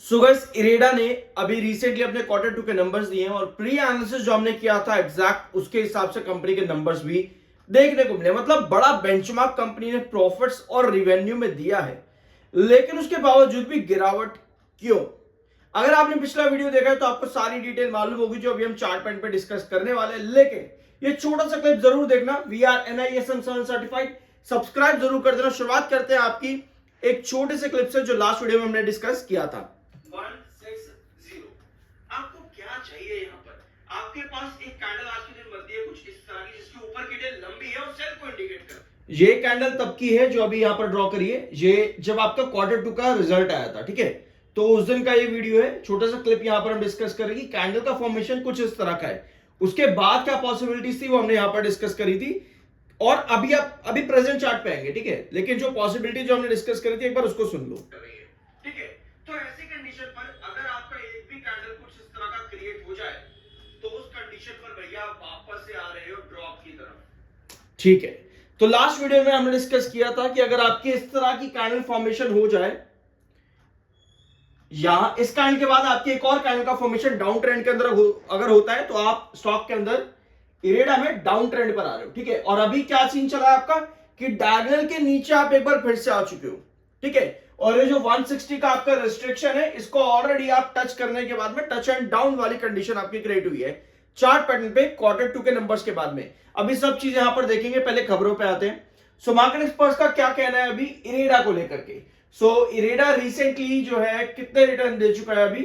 So guys IREDA ने अभी recently अपने क्वार्टर टू के नंबर्स दिए हैं और प्री एनालिसिस जो हमने किया था एग्जैक्ट उसके हिसाब से कंपनी के नंबर्स भी देखने को मिले। मतलब बड़ा बेंचमार्क कंपनी ने प्रॉफिट्स और रिवेन्यू में दिया है, लेकिन उसके बावजूद भी गिरावट क्यों? अगर आपने पिछला वीडियो देखा है तो आपको सारी डिटेल मालूम होगी जो अभी हम चार्ट पॉइंट पे डिस्कस करने वाले हैं। लेकिन ये छोटा सा क्लिप जरूर देखना। We are NISM 7 certified, subscribe जरूर कर देना। शुरुआत करते हैं आपकी एक छोटे से क्लिप से जो लास्ट वीडियो में हमने डिस्कस किया था। 160। आपको क्या चाहिए यहाँ पर? आपके पास एक कैंडल आज के दिन बनती है कुछ इस तरह की जिसके ऊपर की टेल लंबी है और सेल को इंडिकेट कर। ये कैंडल तब की है जो अभी यहाँ पर ड्रॉ करिए, ये जब आपका क्वार्टर टू का रिजल्ट आया था, ठीक है। तो उस दिन का ये वीडियो है, छोटा सा क्लिप यहाँ पर हम डिस्कस करेंगे। कैंडल का फॉर्मेशन कुछ इस तरह का है, उसके बाद क्या पॉसिबिलिटीज थी वो हमने यहाँ पर डिस्कस करी थी। और अभी आप अभी प्रेजेंट चार्ट पे आएंगे, ठीक है। लेकिन जो पॉसिबिलिटी जो हमने डिस्कस करी थी एक बार उसको सुन लो, ठीक है। तो ऐसी कंडीशन पर अगर आपका एक भी कैंडल कुछ इस तरह का क्रिएट हो जाए तो उस कंडीशन पर भैया वापस से आ रहे हो ड्रॉप की तरफ, ठीक है। तो लास्ट वीडियो में हमने डिस्कस किया था कि अगर आपकी इस तरह की कैंडल फॉर्मेशन हो जाए या इस कैंडल के बाद आपकी एक और कैंडल का फॉर्मेशन डाउन ट्रेंड के अंदर अगर होता है तो आप स्टॉक के अंदर इरेडा में डाउन ट्रेंड पर आ रहे हो, ठीक है। और अभी क्या सीन चला है आपका कि डायगोनल के नीचे आप एक बार फिर से आ चुके हो, ठीक है। और ये जो 160 का आपका रिस्ट्रिक्शन है इसको ऑलरेडी आप टच करने के बाद में टच एंड डाउन वाली कंडीशन आपकी क्रिएट हुई है चार्ट पैटर्न पे क्वार्टर टू के नंबर्स के बाद में। अभी सब चीज यहां पर देखेंगे, पहले खबरों पे आते हैं। सो मार्केट एक्सपर्ट्स का क्या कहना है अभी इरेडा को लेकर के। सो इरेडा रिसेंटली जो है कितने रिटर्न दे चुका है अभी?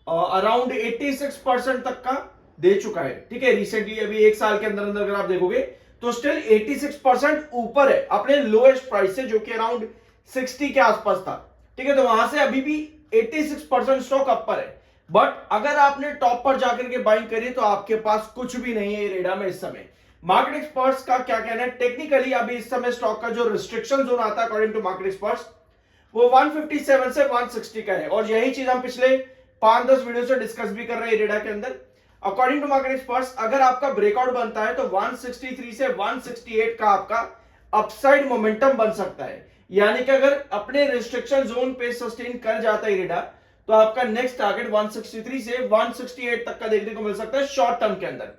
अराउंड 86% तक का दे चुका है, ठीक है। रिसेंटली अभी एक साल के अंदर अंदर अगर आप देखोगे तो स्टिल 86% ऊपर है अपने लोएस्ट प्राइस से जो कि अराउंड 60 के आसपास था, ठीक है। तो वहां से अभी भी 86% स्टॉक अपर है। बट अगर आपने टॉप पर जाकर के बाइंग करी तो आपके पास कुछ भी नहीं है इरेडा में इस समय। मार्केट एक्सपर्ट्स का क्या कहना है? टेक्निकली अभी इस समय स्टॉक का जो रिस्ट्रिक्शन जोन आता है अकॉर्डिंग टू मार्केट एक्सपर्ट्स वो 157 से 160 का है। और यही चीज हम पिछले 5-10 वीडियो से डिस्कस भी कर रहे हैं इरेडा के अंदर। अकॉर्डिंग टू मार्केट एक्सपर्ट्स अगर आपका ब्रेकआउट बनता है तो 163 से 168 का आपका अपसाइड मोमेंटम बन सकता है। यानी कि अगर अपने रिस्ट्रिक्शन जोन पे सस्टेन कर जाता है इरेडा तो आपका नेक्स्ट टारगेट 163 से 168 तक का देखने को मिल सकता है शॉर्ट टर्म के अंदर।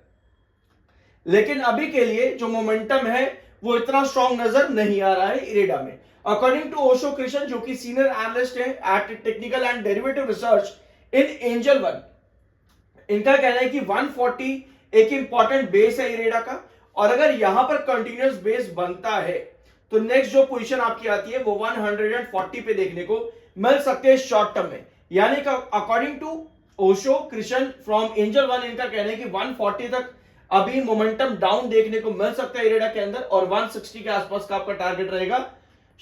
लेकिन अभी के लिए जो मोमेंटम है वो इतना स्ट्रॉन्ग नजर नहीं आ रहा है इरेडा में। अकॉर्डिंग टू ओशो कृष्ण जो कि सीनियर एनालिस्ट है at technical and derivative research in Angel One, इनका कहना है कि 140 एक इंपॉर्टेंट बेस है इरेडा का। और अगर यहां पर कंटिन्यूअस बेस बनता है तो नेक्स्ट जो पोजीशन आपकी आती है वो 140 पे देखने को मिल सकते हैं शॉर्ट टर्म में। यानी कि according to Osho Krishna from Angel One, इनका कहना है कि 140 तक अभी मोमेंटम डाउन देखने को मिल सकता है इरेडा के अंदर और 160 के आसपास का आपका टारगेट रहेगा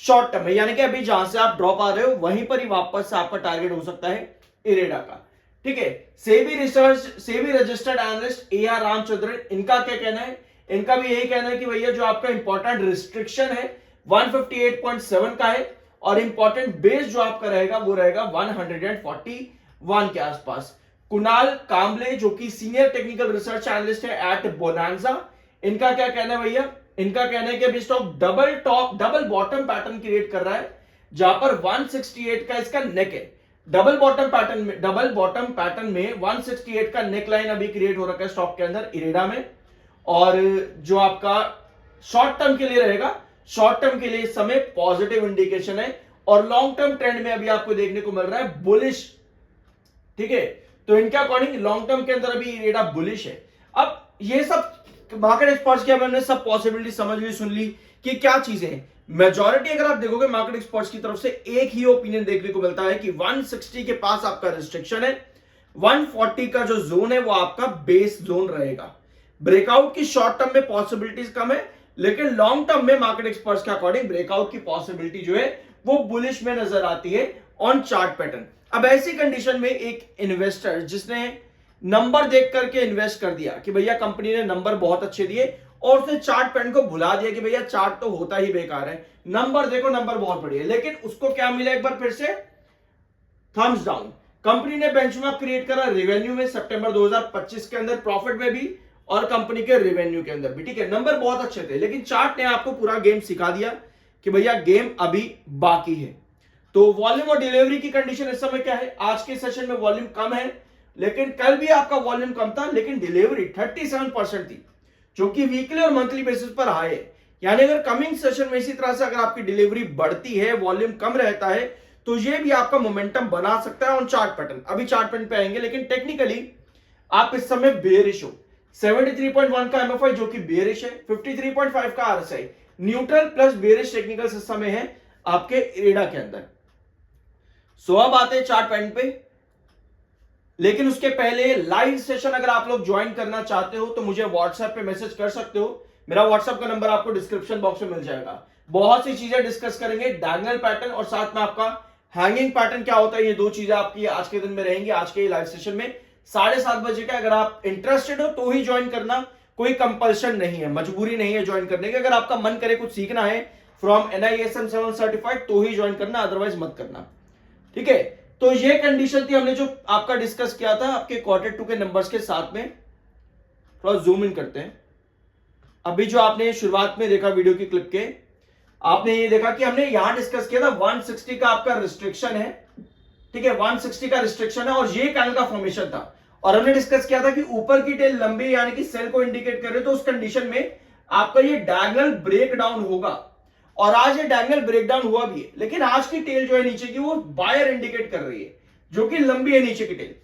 शॉर्ट टर्म में। यानी कि अभी जहां से आप ड्रॉप आ रहे हो वहीं पर ही वापस से आपका टारगेट हो सकता है इरेडा का, ठीक है। SEBI research SEBI registered analyst AR Ramachandran, इनका क्या कहना है? इनका भी यही कहना है कि भैया जो आपका इंपॉर्टेंट रिस्ट्रिक्शन है 158.7 का है और इंपॉर्टेंट बेस जो आपका रहेगा वो रहेगा 141 के आसपास। कुणाल कांबले जो कि सीनियर टेक्निकल रिसर्च एनालिस्ट है एट बोनांजा, इनका क्या कहना है भैया? इनका कहना है कि अभी stock double bottom pattern create कर रहा है जहां पर 168 का इसका नेक है। डबल बॉटम पैटर्न में 168 का नेक लाइन अभी क्रिएट हो रखा है स्टॉक के अंदर इरेडा में। और जो आपका शॉर्ट टर्म के लिए रहेगा, शॉर्ट टर्म के लिए इस समय पॉजिटिव इंडिकेशन है और लॉन्ग टर्म ट्रेंड में अभी आपको देखने को मिल रहा है बुलिश, ठीक है। तो इनके अकॉर्डिंग लॉन्ग टर्म के अंदर अभी इरेडा बुलिश है। अब ये सब मार्केट एक्सपर्ट्स के हमने सब पॉसिबिलिटी समझ ली, सुन ली कि क्या चीजें हैं। मेजॉरिटी अगर आप देखोगे मार्केट एक्सपर्ट्स की तरफ से एक ही ओपिनियन देखने को मिलता है कि 160 के पास आपका रिस्ट्रिक्शन है, 140 का जो जोन है वो आपका बेस जोन रहेगा। ब्रेकआउट की शॉर्ट टर्म में पॉसिबिलिटीज कम है, लेकिन लॉन्ग टर्म में मार्केट एक्सपर्ट्स के अकॉर्डिंग ब्रेकआउट की पॉसिबिलिटी जो है वो बुलिश में नजर आती है ऑन चार्ट पैटर्न। अब ऐसी कंडीशन में एक इन्वेस्टर जिसने नंबर देख करके इन्वेस्ट कर दिया कि भैया कंपनी ने नंबर बहुत अच्छे दिए और उसने चार्ट पैटर्न को भुला दिया कि भैया चार्ट तो होता ही बेकार है, नंबर देखो नंबर बहुत बढ़िया है, लेकिन उसको क्या मिला एक बार फिर से? Thumbs down. कंपनी ने बेंचमार्क क्रिएट करा रेवेन्यू में सितंबर 2025 के अंदर, प्रॉफिट में भी और कंपनी के रेवेन्यू के अंदर भी, ठीक है। नंबर बहुत अच्छे थे लेकिन चार्ट ने आपको पूरा गेम सिखा दिया कि भैया गेम अभी बाकी है। तो वॉल्यूम और डिलीवरी की कंडीशन इस समय क्या है, आज के सेशन में वॉल्यूम कम है, लेकिन कल भी आपका वॉल्यूम कम था, लेकिन डिलीवरी 37% थी, जो कि वीकली और मंथली बेसिस पर हाई है। यानी अगर कमिंग सेशन में इसी तरह से अगर आपकी डिलीवरी बढ़ती है, वॉल्यूम कम रहता है, तो ये भी आपका मोमेंटम बना सकता है ऑन चार्ट पैटर्न। अभी चार्ट पैटर्न पे आएंगे, लेकिन टेक्निकली आप इस समय बेरिश हो। 73.1 का एमएफआई जो कि बेरिश है, 53.5 का RSI neutral plus bearish technical इस समय है आपके इरेडा के अंदर। सो अब आते हैं चार्ट पैटर्न पे, लेकिन उसके पहले लाइव सेशन अगर आप लोग ज्वाइन करना चाहते हो तो मुझे व्हाट्सएप पे मैसेज कर सकते हो। मेरा व्हाट्सएप का नंबर आपको डिस्क्रिप्शन बॉक्स में मिल जाएगा। बहुत सी चीजें डिस्कस करेंगे, डायगोनल पैटर्न और साथ में आपका हैंगिंग पैटर्न क्या होता है, ये दो चीजें आपकी आज के दिन में रहेंगी, आज के लाइव सेशन में 7:30 बजे का। अगर आप इंटरेस्टेड हो तो ही ज्वाइन करना, कोई कंपल्शन नहीं है, मजबूरी नहीं है ज्वाइन करने की। अगर आपका मन करे कुछ सीखना है फ्रॉम NISM 7 सर्टिफाइड तो ही ज्वाइन करना, अदरवाइज मत करना, ठीक है। तो ये कंडीशन थी हमने जो आपका डिस्कस किया था आपके क्वार्टर 2 के नंबर्स के साथ में। थोड़ा जूम इन करते हैं। अभी जो आपने शुरुआत में देखा वीडियो की क्लिप के, आपने ये देखा कि हमने यहां डिस्कस किया था 160 का आपका रिस्ट्रिक्शन है, ठीक है, 160 का रिस्ट्रिक्शन है और ये कैंडल का फॉर्मेशन था। और हमने डिस्कस किया था कि ऊपर की टेल लंबी यानी कि सेल को इंडिकेट कर रहे, तो उस कंडीशन में आपका ये डायगोनल ब्रेक डाउन होगा। और आज ये डायगोनल ब्रेकडाउन हुआ भी है, लेकिन आज की टेल जो है नीचे की वो बायर इंडिकेट कर रही है, जो कि लंबी है नीचे की टेल।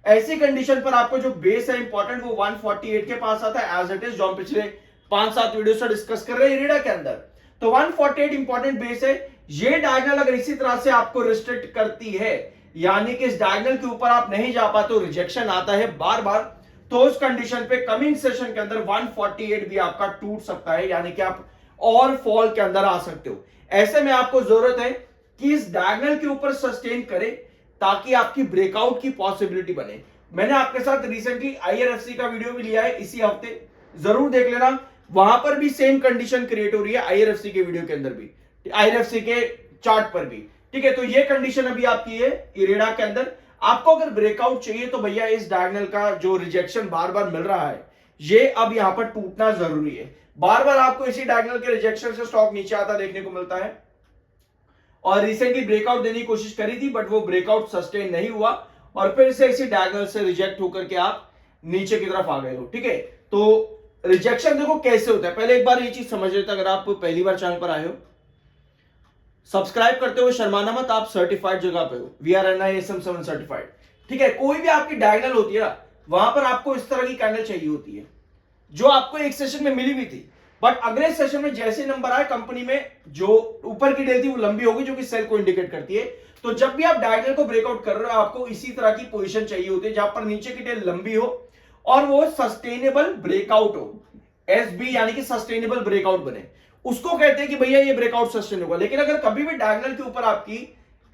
ऐसी कंडीशन पर आपको जो बेस है इंपॉर्टेंट वो 148 के पास आता है एज इट इज, जो हम पिछले 5-7 वीडियो से डिस्कस कर रहे हैं इरेडा के अंदर। तो 148 इंपॉर्टेंट बेस है। ये डायगोनल अगर इसी तरह से आपको रिस्ट्रिक्ट करती है, यानी कि इस डायगोनल के ऊपर आप नहीं जा पाते, रिजेक्शन आता है बार बार, तो उस कंडीशन पे कमिंग सेशन के अंदर 148 भी आपका टूट सकता है, यानी कि आप और फॉल के अंदर आ सकते हो। ऐसे में आपको जरूरत है कि इस डायगोनल के ऊपर सस्टेन करे ताकि आपकी ब्रेकआउट की पॉसिबिलिटी बने। मैंने आपके साथ रिसेंटली IRFC का वीडियो भी लिया है इसी हफ्ते, जरूर देख लेना, वहां पर भी सेम कंडीशन क्रिएट हो रही है IRFC के वीडियो के अंदर भी, IRFC के चार्ट पर भी, ठीक है। तो ये कंडीशन अभी आपकी है इरेडा के अंदर। आपको अगर ब्रेकआउट चाहिए तो भैया इस डायगोनल का जो रिजेक्शन बार बार मिल रहा है, ये अब यहां पर टूटना जरूरी है। बार बार आपको इसी डायगोनल के रिजेक्शन से स्टॉक नीचे आता देखने को मिलता है, और रिसेंटली ब्रेकआउट देने की कोशिश करी थी, बट वो ब्रेकआउट सस्टेन नहीं हुआ और फिर से इसी डायगोनल से रिजेक्ट होकर के आप नीचे की तरफ आ गए हो, ठीक है। तो रिजेक्शन देखो कैसे होता है, पहले एक बार ये चीज समझ लेते। अगर आप पहली बार चैनल पर आए हो, सब्सक्राइब करते हुए शर्माना मत, आप सर्टिफाइड जगह पे हो, वी आर NISM 7 सर्टिफाइड, ठीक है। कोई भी आपकी डायगोनल होती है ना, वहां पर आपको इस तरह की कैंडल चाहिए होती है, जो आपको एक सेशन में मिली भी थी, बट अगले सेशन में जैसे नंबर आए कंपनी में, जो ऊपर की टेल थी वो लंबी होगी, जो कि सेल को इंडिकेट करती है। तो जब भी आप डायगोनल को ब्रेकआउट कर रहे हो, आपको इसी तरह की पोजीशन चाहिए होती है जहां पर नीचे की टेल लंबी हो और वो सस्टेनेबल ब्रेकआउट हो, SB यानी कि सस्टेनेबल ब्रेकआउट बने, उसको कहते हैं कि भैया ये ब्रेकआउट सस्टेन होगा। लेकिन अगर कभी भी डायगोनल के ऊपर आपकी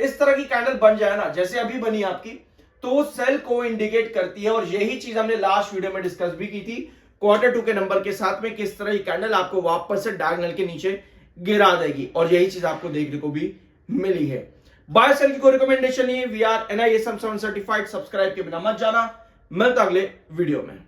इस तरह की कैंडल बन जाए ना, जैसे अभी बनी आपकी, तो सेल को इंडिकेट करती है। और यही चीज हमने लास्ट वीडियो में डिस्कस भी की थी क्वार्टर 2 के नंबर के साथ में, किस तरह की कैंडल आपको वापस से डायगोनल के नीचे गिरा देगी, और यही चीज आपको देखने को भी मिली है। बाय सेल की कोई रिकमेंडेशन नहीं है, we are NISM 7 certified, subscribe के बिना मत जाना। मिलता अगले वीडियो में।